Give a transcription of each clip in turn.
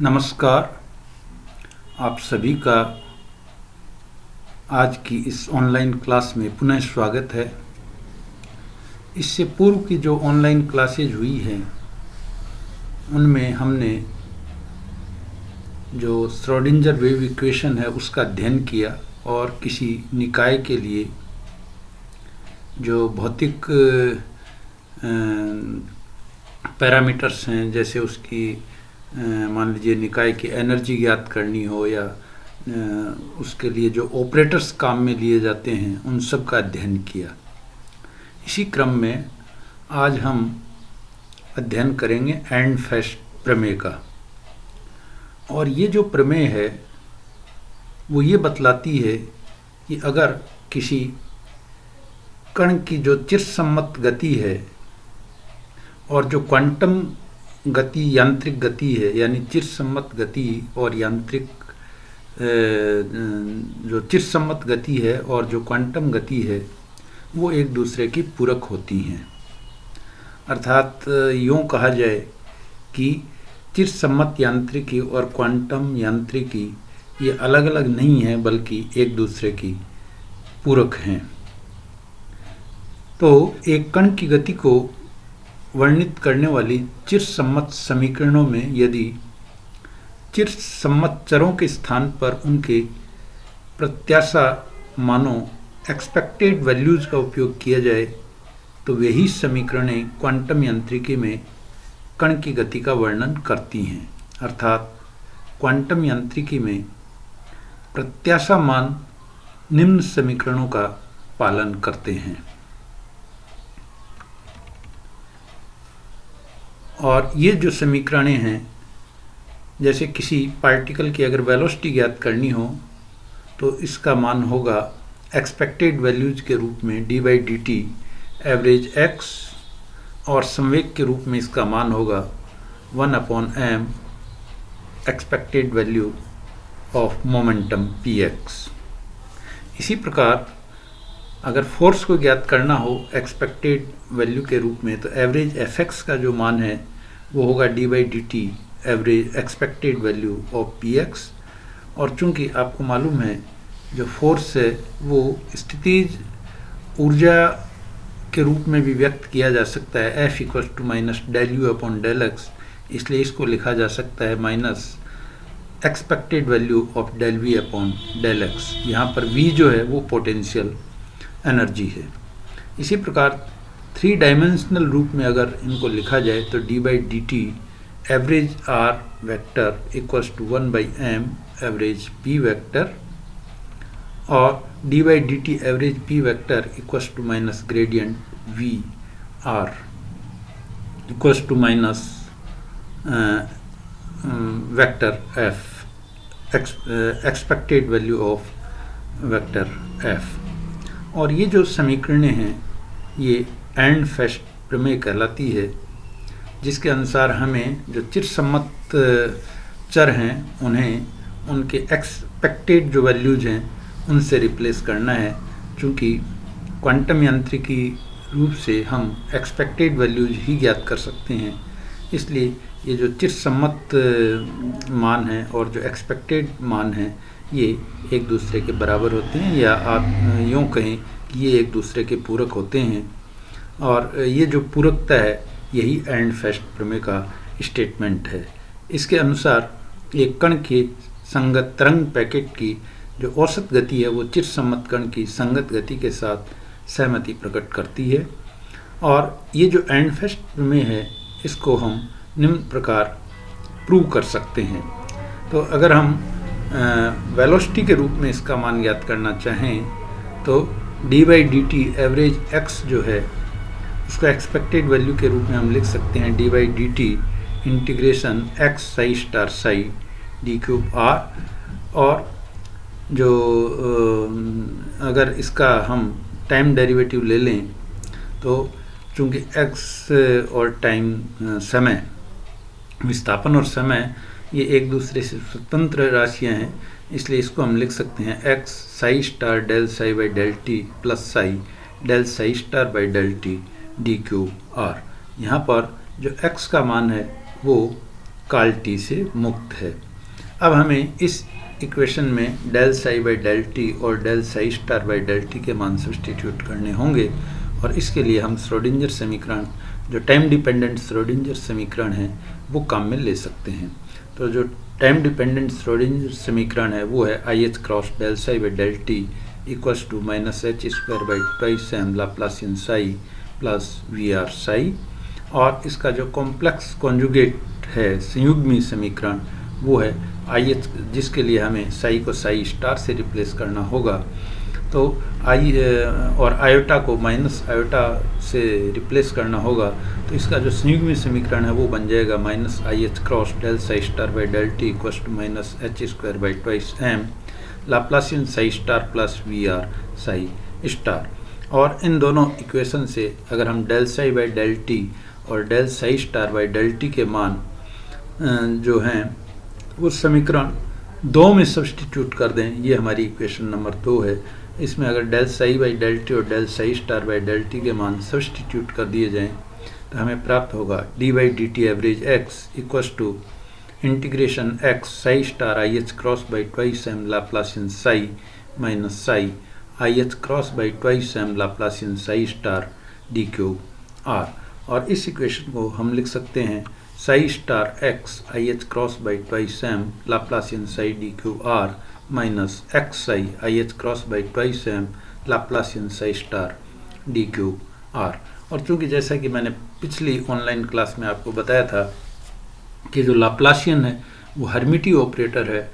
नमस्कार। आप सभी का आज की इस ऑनलाइन क्लास में पुनः स्वागत है। इससे पूर्व की जो ऑनलाइन क्लासेज हुई हैं उनमें हमने जो श्रोडिंगर वेव इक्वेशन है उसका अध्ययन किया और किसी निकाय के लिए जो भौतिक पैरामीटर्स हैं, जैसे उसकी मान लीजिए निकाय की एनर्जी ज्ञात करनी हो या उसके लिए जो ऑपरेटर्स काम में लिए जाते हैं उन सब का अध्ययन किया। इसी क्रम में आज हम अध्ययन करेंगे एर्नफेस्ट प्रमेय का। और ये जो प्रमेय है वो ये बतलाती है कि अगर किसी कण की जो चिरसम्मत गति है और जो क्वांटम गति यांत्रिक गति है, यानी चिरसम्मत गति और यांत्रिक जो चिरसम्मत गति है और जो क्वांटम गति है वो एक दूसरे की पूरक होती हैं। अर्थात यूँ कहा जाए कि चिरसम्मत यांत्रिकी और क्वांटम यांत्रिकी ये अलग अलग नहीं है बल्कि एक दूसरे की पूरक हैं। तो एक कण की गति को वर्णित करने वाली चिरसम्मत समीकरणों में यदि चिरसम्मत चरों के स्थान पर उनके प्रत्याशा मानों एक्सपेक्टेड वैल्यूज़ का उपयोग किया जाए तो वही समीकरणें क्वांटम यांत्रिकी में कण की गति का वर्णन करती हैं। अर्थात क्वांटम यांत्रिकी में प्रत्याशा मान निम्न समीकरणों का पालन करते हैं। और ये जो समीकरणें हैं, जैसे किसी पार्टिकल की अगर वेलोसिटी ज्ञात करनी हो तो इसका मान होगा एक्सपेक्टेड वैल्यूज के रूप में D by d t average x, और संवेग के रूप में इसका मान होगा 1/m expected value of momentum P x. इसी प्रकार अगर फोर्स को ज्ञात करना हो एक्सपेक्टेड वैल्यू के रूप में तो एवरेज एफ एक्स का जो मान है वो होगा d by d t average expected value of P x. और चूंकि आपको मालूम है जो फोर्स है वो स्थितिज ऊर्जा के रूप में भी व्यक्त किया जा सकता है, F equal to minus del u upon del x, इसलिए इसको लिखा जा सकता है minus expected value of del v upon del x. यहाँ पर वी जो है वो पोटेंशियल एनर्जी है। इसी प्रकार 3 डायमेंशनल रूप में अगर इनको लिखा जाए तो d by d t average r vector equals to 1/m average p vector, और d by d t average p vector equals to minus gradient v r equals to minus vector f expected value of vector f. और ये जो समीकरणें हैं ये एर्नफेस्ट प्रमेय कहलाती है, जिसके अनुसार हमें जो चिरसम्मत चर हैं उन्हें उनके एक्सपेक्टेड जो वैल्यूज हैं उनसे रिप्लेस करना है। चूँकि क्वांटम यांत्रिकी रूप से हम एक्सपेक्टेड वैल्यूज ही ज्ञात कर सकते हैं, इसलिए ये जो चिरसम्मत मान हैं और जो एक्सपेक्टेड मान हैं ये एक दूसरे के बराबर होते हैं, या आप यूँ कहें कि ये एक दूसरे के पूरक होते हैं। और ये जो पूरकता है यही एर्नफेस्ट प्रमेय का स्टेटमेंट है। इसके अनुसार एक कण के संगत तरंग पैकेट की जो औसत गति है वो चिरसम्मत कण की संगत गति के साथ सहमति प्रकट करती है। और ये जो एर्नफेस्ट प्रमेय है इसको हम निम्न प्रकार प्रूव कर सकते हैं। तो अगर हम वेलोसिटी के रूप में इसका मान ज्ञात करना चाहें तो d by d t average x जो है उसका एक्सपेक्टेड वैल्यू के रूप में हम लिख सकते हैं d by d t integration x psi star psi d cube r. और जो अगर इसका हम टाइम डेरिवेटिव ले लें तो चूँकि एक्स और टाइम समय, विस्थापन और समय ये एक दूसरे से स्वतंत्र राशियां हैं, इसलिए इसको हम लिख सकते हैं x psi star del psi by del t plus psi del psi star by del t d cube r. यहाँ पर जो x का मान है वो काल टी से मुक्त है। अब हमें इस इक्वेशन में del psi by del t और del psi star by del t के मान सब्सटीट्यूट करने होंगे, और इसके लिए हम श्रोडिंगर समीकरण, जो टाइम डिपेंडेंट श्रोडिंगर समीकरण है, वो काम में ले सकते हैं। तो जो टाइम डिपेंडेंट श्रोडिंगर समीकरण है वो है i h cross del psi by del t equals to minus h square by twice m Laplacian psi plus v r psi, और इसका जो कॉम्प्लेक्स कॉन्जुगेट है संयुग्मी समीकरण वो है आई एच, जिसके लिए हमें साई को साई स्टार से रिप्लेस करना होगा। तो आई और आयोटा को माइनस आयोटा से रिप्लेस करना होगा, तो इसका जो संयुग्मी समीकरण है वो बन जाएगा minus i h cross del psi star by del t equals to minus h square by twice m Laplacian psi star plus v r psi star. और इन दोनों इक्वेशन से अगर हम del psi by del t और del psi star by del t के मान जो हैं वो समीकरण 2 में सब्सटीट्यूट कर दें, ये हमारी इक्वेशन नंबर 2 है। इसमें अगर del psi by del t और del psi star by del t के मान सब्सटीट्यूट कर दिए जाएं तो हमें प्राप्त होगा d by d t average x equals to integration x psi star i h cross by twice m Laplacian psi minus psi i h cross by twice m Laplacian psi star d cube r. और इस equation को हम लिख सकते हैं psi star x i h cross by twice m Laplacian psi d cube r minus x psi i h cross by twice m Laplacian psi star d cube r. और चूँकि जैसा कि मैंने पिछली ऑनलाइन क्लास में आपको बताया था कि जो लाप्लासियन है वो हर्मिटी ऑपरेटर है,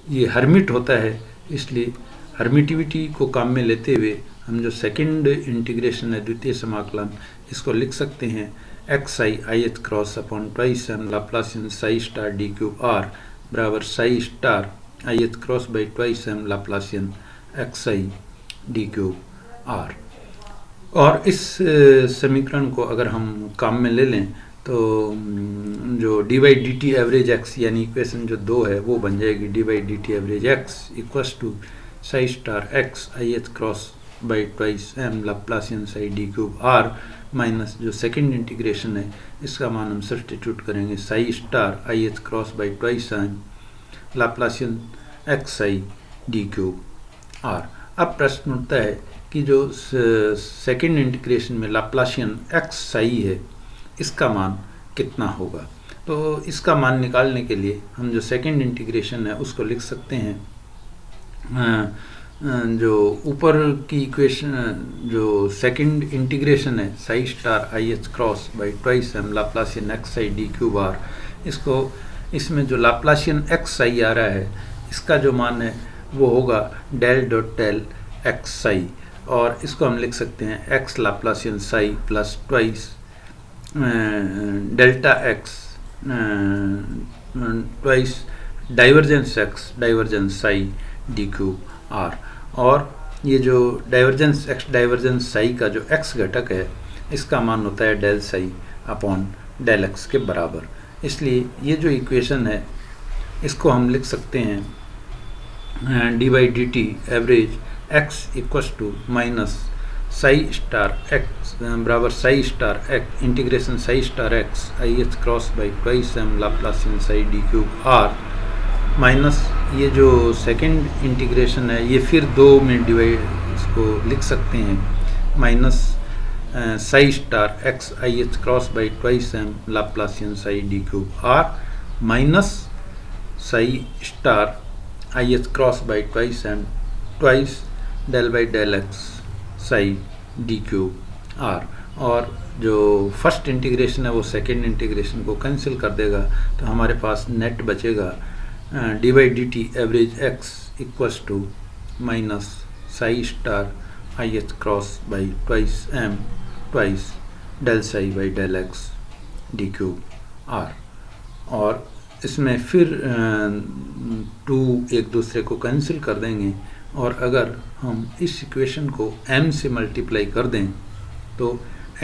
ये हर्मिट होता है, इसलिए हर्मिटिविटी को काम में लेते हुए हम जो सेकंड इंटीग्रेशन है द्वितीय समाकलन, इसको लिख सकते हैं x i i h cross upon twice m Laplacian psi star d cube r बराबर psi star i h cross by twice m Laplacian x i d cube r. और इस समीकरण को अगर हम काम में ले लें तो जो d by d t average x यानी इक्वेशन जो 2 है वो बन जाएगी d by d t average x equals to psi star x i h cross by twice m Laplacian psi d cube r minus जो सेकंड इंटीग्रेशन है इसका मान हम सब्सटीट्यूट करेंगे psi star i h cross by twice m Laplacian x i d cube r. अब प्रश्न उठता है कि जो सेकंड इंटीग्रेशन में लाप्लासियन एक्स साई है इसका मान कितना होगा। तो इसका मान निकालने के लिए हम जो सेकंड इंटीग्रेशन है उसको लिख सकते हैं, जो ऊपर की इक्वेशन जो सेकंड इंटीग्रेशन है psi star i h cross by twice m Laplacian x i d cube r, इसको इसमें जो लाप्लासियन एक्स आई आ रहा है इसका जो मान है वो होगा del dot del x psi, और इसको हम लिख सकते हैं x laplacian psi plus twice delta x twice divergence x divergence psi d cube r. और ये जो डाइवर्जेंस एक्स डाइवर्जेंस साई का जो एक्स घटक है इसका मान होता है del psi upon del x के बराबर। इसलिए ये जो इक्वेशन है इसको हम लिख सकते हैं d by d t average x equals to minus psi star x बराबर psi star x integration psi star x i h cross by twice m Laplacian psi d cube r minus ये जो second integration है ये फिर 2 में divide इसको लिख सकते हैं minus psi star x i h cross by twice m Laplacian psi d cube r minus psi star i h cross by twice m twice del by del x psi d cube r. और जो first integration है वो second integration को cancel कर देगा, तो हमारे पास नेट बचेगा d by d t average x equals to minus psi star i h cross by twice m twice del psi by del x d cube r. और इसमें फिर 2 एक दूसरे को कैंसिल कर देंगे, और अगर हम इस इक्वेशन को m से मल्टीप्लाई कर दें तो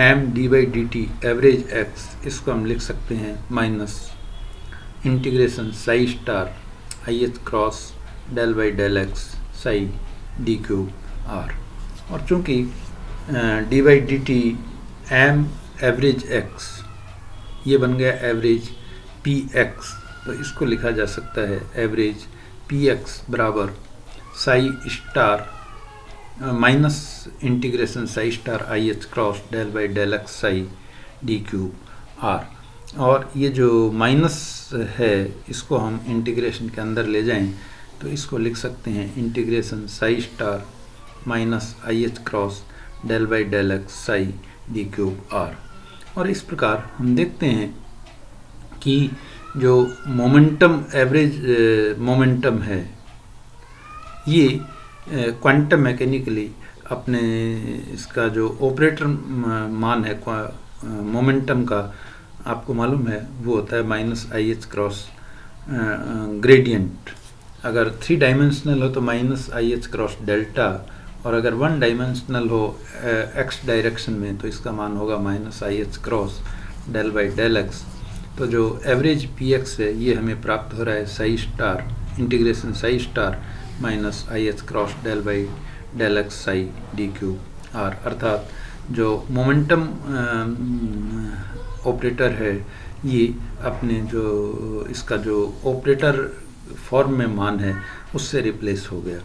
m d by d t average x इसको हम लिख सकते हैं minus integration psi star i h cross del by del x psi d cube r. और चूँकि d by d t m average x ये बन गया एवरेज पी एक्स, तो इसको लिखा जा सकता है एवरेज पी एक्स बराबर psi star minus integration psi star i h cross del by del x psi d cube r. और ये जो माइनस है इसको हम इंटीग्रेशन के अंदर ले जाएं तो इसको लिख सकते हैं integration psi star minus i h cross del by del x psi d cube r. और इस प्रकार हम देखते हैं कि जो मोमेंटम एवरेज मोमेंटम है ये क्वांटम मैकेनिकली अपने इसका जो ऑपरेटर मान है मोमेंटम का आपको मालूम है वो होता है minus i h cross gradient. अगर 3 डायमेंशनल हो तो minus i h cross delta, और अगर 1 डायमेंशनल हो एक्स डायरेक्शन में तो इसका मान होगा minus i h cross del by del x. तो जो एवरेज पी एक्स है ये हमें प्राप्त हो रहा है psi star integration psi star minus i h cross del by del x psi d cube r. अर्थात जो मोमेंटम ऑपरेटर है ये अपने जो इसका जो ऑपरेटर फॉर्म में मान है उससे रिप्लेस हो गया।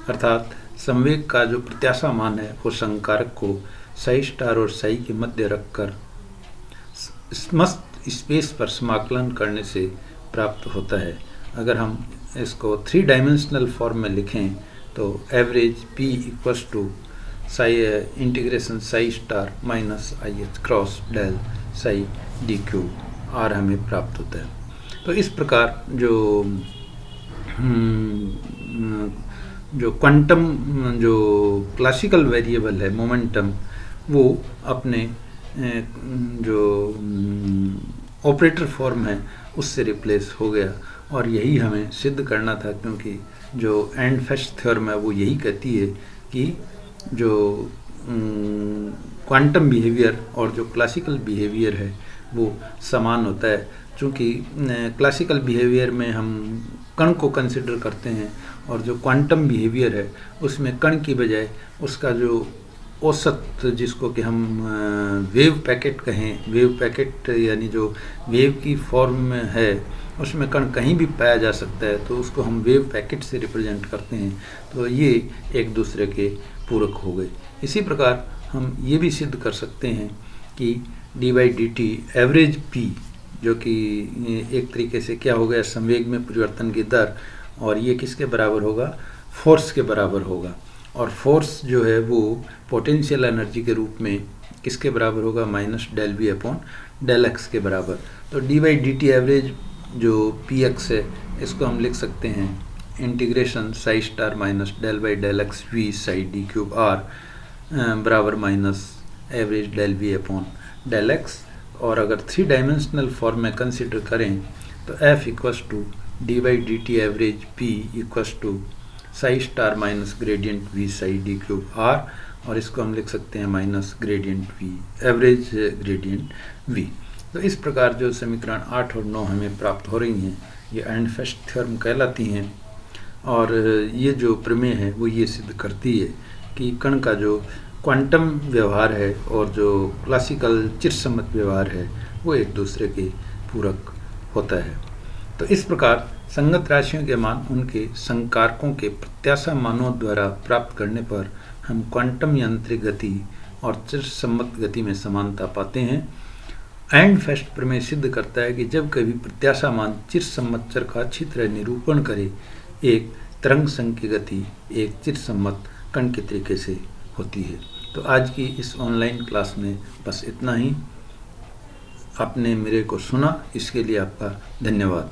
अर्थात संवेग का जो प्रत्याशा मान है वो संकारक को साई स्टार और साई के मध्य रखकर समस्त स्पेस पर समाकलन करने से प्राप्त होता है। अगर हम इसको 3 डायमेंशनल फॉर्म में लिखें तो average p equals to psi integration psi star minus i h cross del psi d cube r हमें प्राप्त होता है। तो इस प्रकार जो क्वांटम जो क्लासिकल वेरिएबल है मोमेंटम वो अपने जो ऑपरेटर फॉर्म है उससे रिप्लेस हो गया। और यही हमें सिद्ध करना था, क्योंकि जो एंडफेस्ट थ्योरम है वो यही कहती है कि जो क्वांटम बिहेवियर और जो क्लासिकल बिहेवियर है वो समान होता है। चूँकि क्लासिकल बिहेवियर में हम कण को कंसिडर करते हैं और जो क्वांटम बिहेवियर है उसमें कण की बजाय उसका जो औसत जिसको कि हम वेव पैकेट कहें, वेव पैकेट यानी जो वेव की फॉर्म में है उसमें कण कहीं भी पाया जा सकता है तो उसको हम वेव पैकेट से रिप्रेजेंट करते हैं। तो ये एक दूसरे के पूरक हो गए। इसी प्रकार हम ये भी सिद्ध कर सकते हैं कि D by d t average P जो कि एक तरीके से क्या हो गया संवेग में परिवर्तन की दर, और ये किसके बराबर होगा फोर्स के बराबर होगा। और फोर्स जो है वो पोटेंशियल एनर्जी के रूप में किसके बराबर होगा minus del v upon del x के बराबर। तो d by d t average जो पी एक्स है इसको हम लिख सकते हैं integration psi star minus del by del x v psi d cube r बराबर minus average del v upon del x. और अगर 3 डायमेंशनल फॉर्म में कंसिडर करें तो f equals to d by d t average p equals to psi star minus gradient v psi d cube r, और इसको हम लिख सकते हैं minus gradient v average gradient v. तो इस प्रकार जो समीकरण 8 और 9 हमें प्राप्त हो रही हैं ये एंडफेस्ट थ्योरम कहलाती हैं। और ये जो प्रमेय है वो ये सिद्ध करती है कि कण का जो क्वांटम व्यवहार है और जो क्लासिकल चिरसम्मत व्यवहार है वो एक दूसरे के पूरक होता है। तो इस प्रकार संगत राशियों के मान उनके संकारकों के प्रत्याशा मानों द्वारा प्राप्त करने पर हम क्वांटम यांत्रिक गति और चिरसम्मत गति में समानता पाते हैं। एंडफेस्ट प्रमेय सिद्ध करता है कि जब कभी प्रत्याशा मान चिरसम्मत चर का अच्छी तरह निरूपण करे एक तरंग संघ की गति एक चिरसम्मत कण के तरीके से होती है। तो आज की इस ऑनलाइन क्लास में बस इतना ही। आपने मेरे को सुना, इसके लिए आपका धन्यवाद।